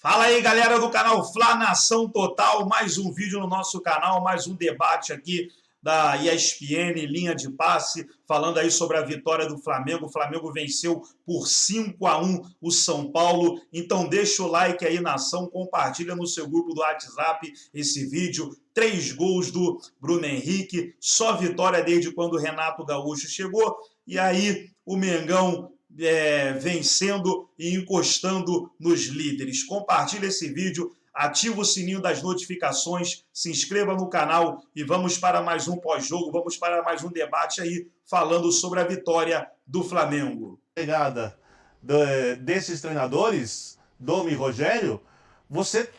Fala aí, galera do canal Fla Nação Total, mais um vídeo no nosso canal, mais um debate aqui da ESPN, linha de passe, falando aí sobre a vitória do Flamengo. O Flamengo venceu por 5-1 o São Paulo. Então deixa o like aí, nação, compartilha no seu grupo do WhatsApp esse vídeo. 3 gols do Bruno Henrique, só vitória desde quando o Renato Gaúcho chegou. E aí o Mengão vencendo e encostando nos líderes. Compartilhe esse vídeo, ativa o sininho das notificações, se inscreva no canal e vamos para mais um pós-jogo, vamos para mais um debate aí, falando sobre a vitória do Flamengo. Chegada desses treinadores, Domi e Rogério, você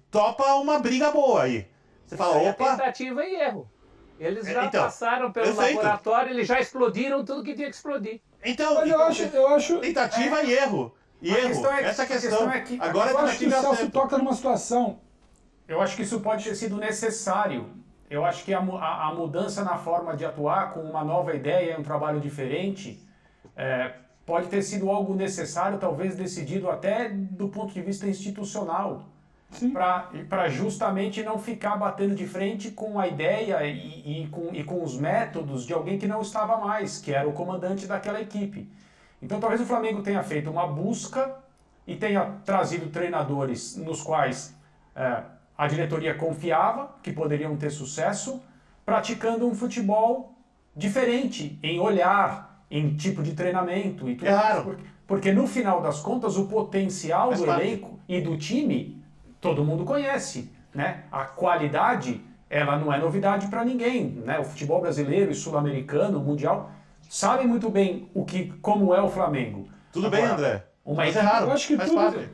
topa uma briga boa aí. Você fala, opa... Tentativa e erro. Eles já passaram pelo laboratório, eles já explodiram tudo que tinha que explodir. Então, mas eu acho tentativa e erro. E erro, essa questão é que agora eu acho que o Celso toca numa situação. Eu acho que isso pode ter sido necessário. Eu acho que a mudança na forma de atuar, com uma nova ideia, um trabalho diferente, pode ter sido algo necessário, talvez decidido até do ponto de vista institucional, para justamente não ficar batendo de frente com a ideia e com os métodos de alguém que não estava mais, que era o comandante daquela equipe. Então talvez o Flamengo tenha feito uma busca e tenha trazido treinadores nos quais a diretoria confiava que poderiam ter sucesso, praticando um futebol diferente em olhar, em tipo de treinamento e tudo. Porque no final das contas o potencial do elenco e do time todo mundo conhece, né? A qualidade, ela não é novidade para ninguém, né? O futebol brasileiro e sul-americano, mundial, sabem muito bem como é o Flamengo. Tudo bem, André. Mas eu acho que tudo...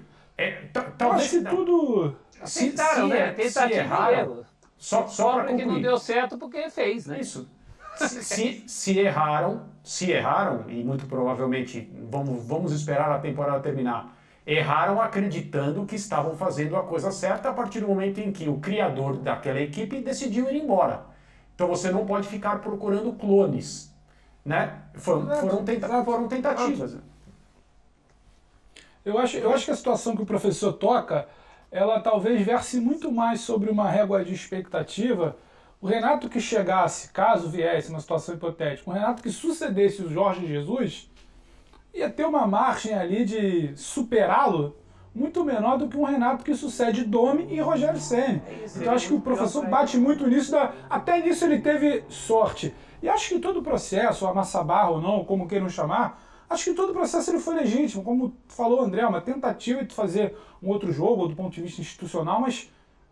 Talvez que tudo... Tentaram, né? Tentativa e erro. Só para concluir. Que não deu certo porque fez, né? Isso. Se erraram, e muito provavelmente, vamos esperar a temporada terminar, erraram acreditando que estavam fazendo a coisa certa a partir do momento em que o criador daquela equipe decidiu ir embora. Então você não pode ficar procurando clones, né? Foram tentativas. Eu acho que a situação que o professor toca, ela talvez verse muito mais sobre uma régua de expectativa. O Renato que chegasse, caso viesse uma situação hipotética, o Renato que sucedesse o Jorge Jesus, ia ter uma margem ali de superá-lo muito menor do que um Renato que sucede Domi e Rogério Ceni. Então acho que o professor bate muito nisso, até nisso ele teve sorte. E acho que todo o processo, a massa barra ou não, como queiram chamar, acho que todo o processo ele foi legítimo. Como falou o André, uma tentativa de fazer um outro jogo do ponto de vista institucional, mas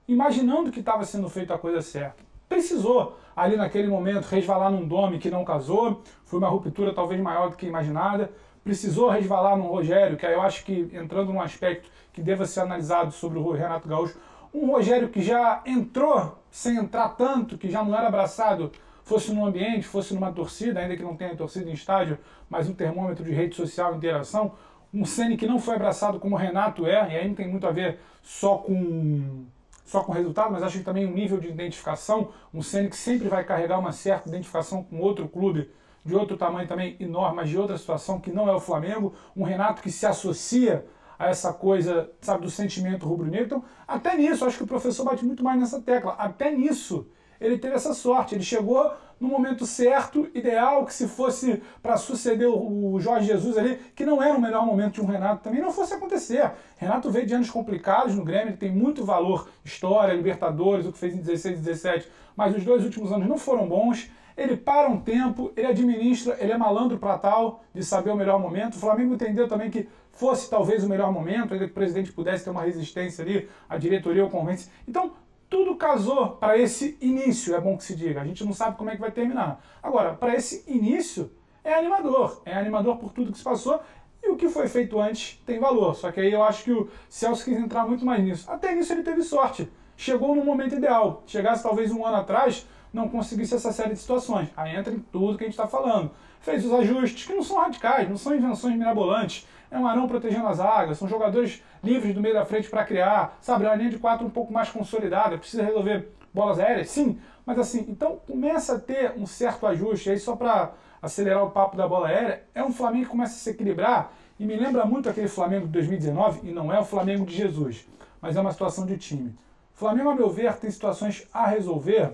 imaginando que estava sendo feita a coisa certa. Precisou, ali naquele momento, resvalar num Domi que não casou, foi uma ruptura talvez maior do que imaginada. Precisou resvalar no Rogério, que aí eu acho que, entrando num aspecto que deva ser analisado sobre o Renato Gaúcho, um Rogério que já entrou sem entrar tanto, que já não era abraçado, fosse no ambiente, fosse numa torcida, ainda que não tenha torcida em estádio, mas um termômetro de rede social, interação, um Ceni que não foi abraçado como o Renato e aí não tem muito a ver só com o resultado, mas acho que também um nível de identificação, um Ceni que sempre vai carregar uma certa identificação com outro clube, de outro tamanho também enorme, mas de outra situação que não é o Flamengo, um Renato que se associa a essa coisa, sabe, do sentimento rubro-negro. Então, até nisso, acho que o professor bate muito mais nessa tecla, até nisso ele teve essa sorte, ele chegou no momento certo, ideal, que se fosse para suceder o Jorge Jesus ali, que não era o melhor momento de um Renato, também não fosse acontecer. Renato veio de anos complicados no Grêmio, ele tem muito valor, história, Libertadores, o que fez em 16 e 17, mas os 2 últimos anos não foram bons. Ele para um tempo, ele administra, ele é malandro para tal, de saber o melhor momento. O Flamengo entendeu também que fosse talvez o melhor momento, ainda que o presidente pudesse ter uma resistência ali, a diretoria o convence. Então, tudo casou para esse início, é bom que se diga. A gente não sabe como é que vai terminar. Agora, para esse início, é animador por tudo que se passou, e o que foi feito antes tem valor. Só que aí eu acho que o Celso quis entrar muito mais nisso. Até nisso ele teve sorte. Chegou no momento ideal. Chegasse talvez um ano atrás, não conseguisse essa série de situações. Aí entra em tudo que a gente está falando. Fez os ajustes, que não são radicais, não são invenções mirabolantes. É um Arão protegendo as águas, são jogadores livres do meio da frente para criar, sabe? É uma linha de 4 um pouco mais consolidada, precisa resolver bolas aéreas, sim. Mas assim, então começa a ter um certo ajuste. Aí só para acelerar o papo da bola aérea, é um Flamengo que começa a se equilibrar e me lembra muito aquele Flamengo de 2019, e não é o Flamengo de Jesus. mas é uma situação de time. O Flamengo, a meu ver, tem situações a resolver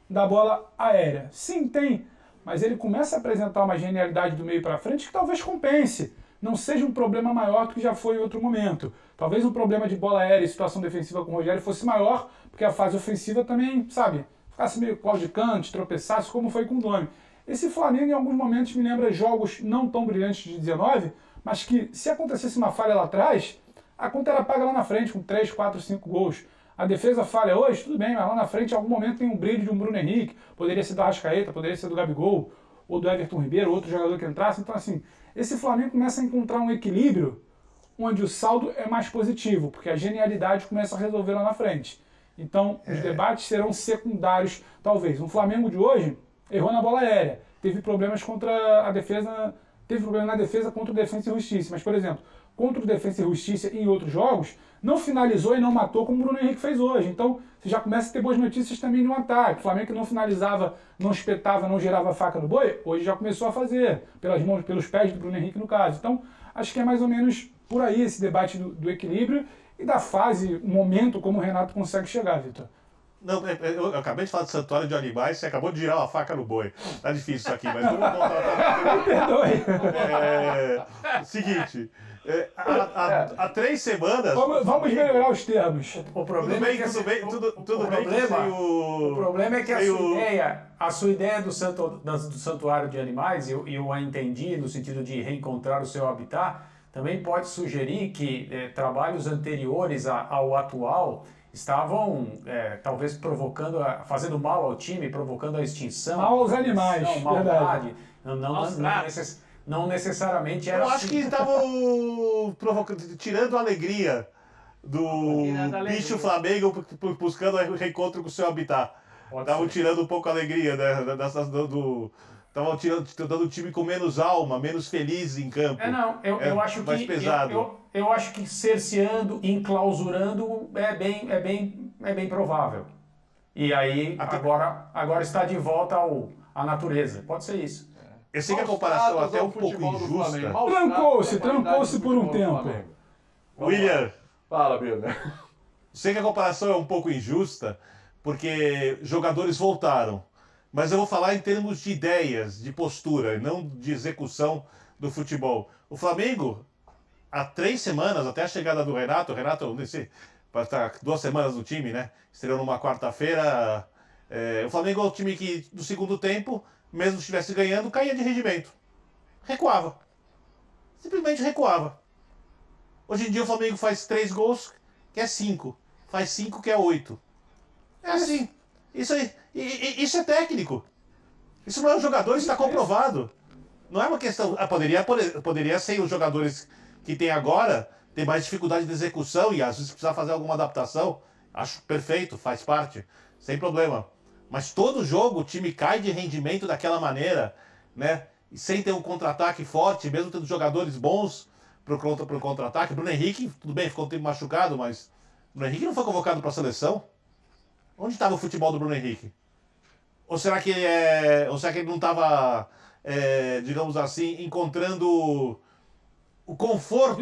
da bola aérea. Sim, tem, mas ele começa a apresentar uma genialidade do meio para frente que talvez compense. Não seja um problema maior do que já foi em outro momento. Talvez um problema de bola aérea e situação defensiva com o Rogério fosse maior, porque a fase ofensiva também, sabe, ficasse meio claudicante, tropeçasse, como foi com o Domi. Esse Flamengo, em alguns momentos, me lembra jogos não tão brilhantes de 19, mas que, se acontecesse uma falha lá atrás, a conta era paga lá na frente, com 3, 4, 5 gols. A defesa falha hoje, tudo bem, mas lá na frente, em algum momento, tem um brilho de um Bruno Henrique, poderia ser do Arrascaeta, poderia ser do Gabigol, ou do Everton Ribeiro, outro jogador que entrasse. Então, assim, esse Flamengo começa a encontrar um equilíbrio onde o saldo é mais positivo, porque a genialidade começa a resolver lá na frente. Então, os debates serão secundários, talvez. O Flamengo de hoje errou na bola aérea, teve problemas contra a defesa, teve problema na defesa contra o Defensa e Justiça. Mas, por exemplo, contra o Defensa e Justiça em outros jogos, não finalizou e não matou como o Bruno Henrique fez hoje. Então, você já começa a ter boas notícias também no ataque. O Flamengo que não finalizava, não espetava, não girava a faca no boi, hoje já começou a fazer, pelas mãos, pelos pés do Bruno Henrique no caso. Então, acho que é mais ou menos por aí esse debate do equilíbrio e da fase, o momento como o Renato consegue chegar, Vitor. Não, eu acabei de falar de santuário de animais, você acabou de girar uma faca no boi. Tá difícil isso aqui, mas vamos voltar. Perdoe. Seguinte, há 3 semanas... Vamos melhorar os termos. O problema é que o problema é que a sua ideia do santuário de animais, eu a entendi no sentido de reencontrar o seu habitat, também pode sugerir que trabalhos anteriores ao atual estavam talvez fazendo mal ao time, provocando a extinção. Mal aos animais, maldade. Não necessariamente era. Eu acho que estavam tirando a alegria do bicho Flamengo buscando o reencontro com o seu habitat. Estavam tirando um pouco a alegria estavam dando um time com menos alma, menos feliz em campo. Eu acho mais que pesado. Eu acho que cerceando, enclausurando é bem provável. E aí agora está de volta à natureza. Pode ser isso. Eu sei que a comparação até é um pouco injusta. Trancou-se por um tempo. William. Fala, Pedro. Sei que a comparação é um pouco injusta, porque jogadores voltaram. Mas eu vou falar em termos de ideias, de postura, não de execução do futebol. O Flamengo, há 3 semanas, até a chegada do Renato, não sei, para estar 2 semanas no time, né? Estreou numa quarta-feira. O Flamengo é um time que, no segundo tempo, mesmo se estivesse ganhando, caía de rendimento. Recuava. Simplesmente recuava. Hoje em dia o Flamengo faz 3 gols, que é 5. Faz 5, que é 8. É assim. Isso é técnico. Isso não é um jogador, isso está comprovado. Não é uma questão... Poderia ser os jogadores que tem agora, ter mais dificuldade de execução e às vezes precisar fazer alguma adaptação. Acho perfeito, faz parte, sem problema. Mas todo jogo o time cai de rendimento daquela maneira, né? E sem ter um contra-ataque forte, mesmo tendo jogadores bons pro contra-ataque. Bruno Henrique, tudo bem, ficou um tempo machucado, mas Bruno Henrique não foi convocado para a seleção. Onde estava o futebol do Bruno Henrique? Ou será que ele não estava, digamos assim, encontrando o conforto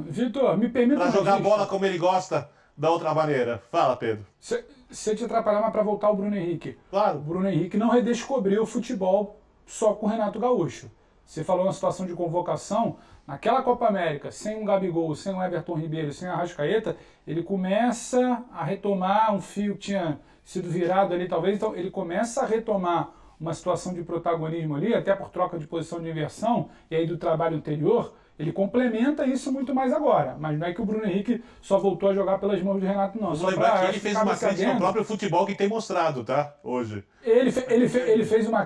Vitor, me permita para jogar bola como ele gosta da outra maneira? Fala, Pedro. Se te atrapalhar, mas para voltar ao Bruno Henrique. Claro. O Bruno Henrique não redescobriu o futebol só com o Renato Gaúcho. Você falou uma situação de convocação. Naquela Copa América, sem um Gabigol, sem um Everton Ribeiro, sem a Arrascaeta, ele começa a retomar um fio que tinha sido virado ali, talvez. Então, ele começa a retomar uma situação de protagonismo ali, até por troca de posição de inversão, e aí do trabalho anterior, ele complementa isso muito mais agora. Mas não é que o Bruno Henrique só voltou a jogar pelas mãos do Renato, não. Vou lembrar que ele fez uma crítica ao próprio futebol que tem mostrado, tá? Hoje. Ele fez uma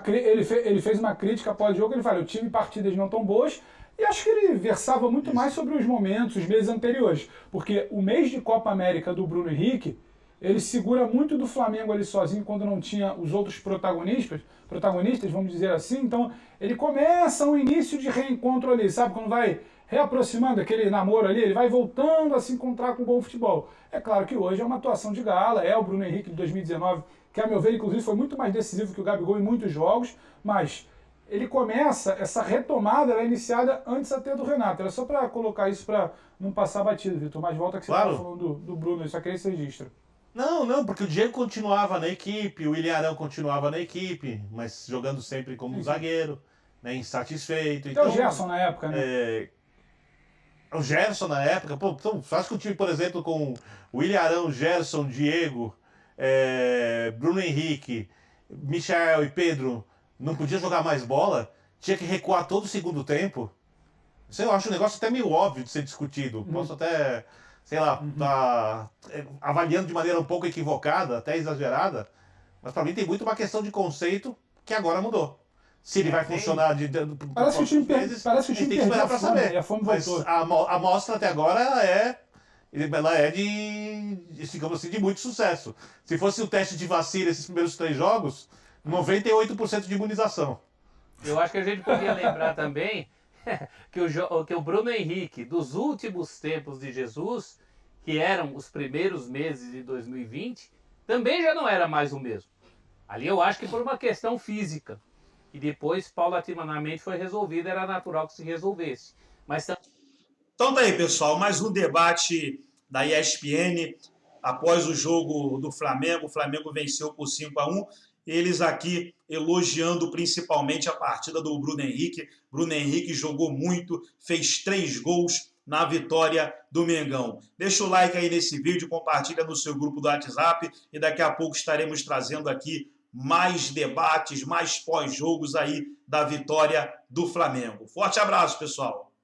crítica após o jogo, ele falou, o time e partidas não tão boas, e acho que ele versava muito mais sobre os momentos, os meses anteriores. Porque o mês de Copa América do Bruno Henrique, ele segura muito do Flamengo ali sozinho quando não tinha os outros protagonistas, vamos dizer assim. Então, ele começa um início de reencontro ali, sabe? Quando vai reaproximando aquele namoro ali, ele vai voltando a se encontrar com o bom futebol. É claro que hoje é uma atuação de gala, é o Bruno Henrique de 2019, que a meu ver, inclusive, foi muito mais decisivo que o Gabigol em muitos jogos, mas ele começa, essa retomada, ela é iniciada antes até do Renato. Era só para colocar isso para não passar batido, Vitor. Mas volta que você estava falando do Bruno, eu só queria esse registro. Não, porque o Diego continuava na equipe, o Ilharão continuava na equipe, mas jogando sempre como zagueiro, né, insatisfeito. Então, o Gerson na época, né? O Gerson na época, então, acho que o time, por exemplo, com o Ilharão, Gerson, Diego, Bruno Henrique, Michael e Pedro, não podia jogar mais bola, tinha que recuar todo o segundo tempo. Isso eu acho um negócio até meio óbvio de ser discutido. Posso até, sei lá, tá avaliando de maneira um pouco equivocada, até exagerada, mas para mim tem muito uma questão de conceito que agora mudou. Se ele vai funcionar parece que o time tem que esperar para saber. E a fome voltou. Mas a amostra até agora ela é digamos assim, de muito sucesso. Se fosse o teste de vacina esses primeiros 3 jogos, 98% de imunização. Eu acho que a gente podia lembrar também que o Bruno Henrique, dos últimos tempos de Jesus, que eram os primeiros meses de 2020, também já não era mais o mesmo. Ali eu acho que por uma questão física. E depois, paulatinamente, foi resolvido, era natural que se resolvesse. Então tá aí, pessoal, mais um debate da ESPN após o jogo do Flamengo. O Flamengo venceu por 5-1. Eles aqui elogiando principalmente a partida do Bruno Henrique. Bruno Henrique jogou muito, fez 3 gols na vitória do Mengão. Deixa o like aí nesse vídeo, compartilha no seu grupo do WhatsApp e daqui a pouco estaremos trazendo aqui mais debates, mais pós-jogos aí da vitória do Flamengo. Forte abraço, pessoal!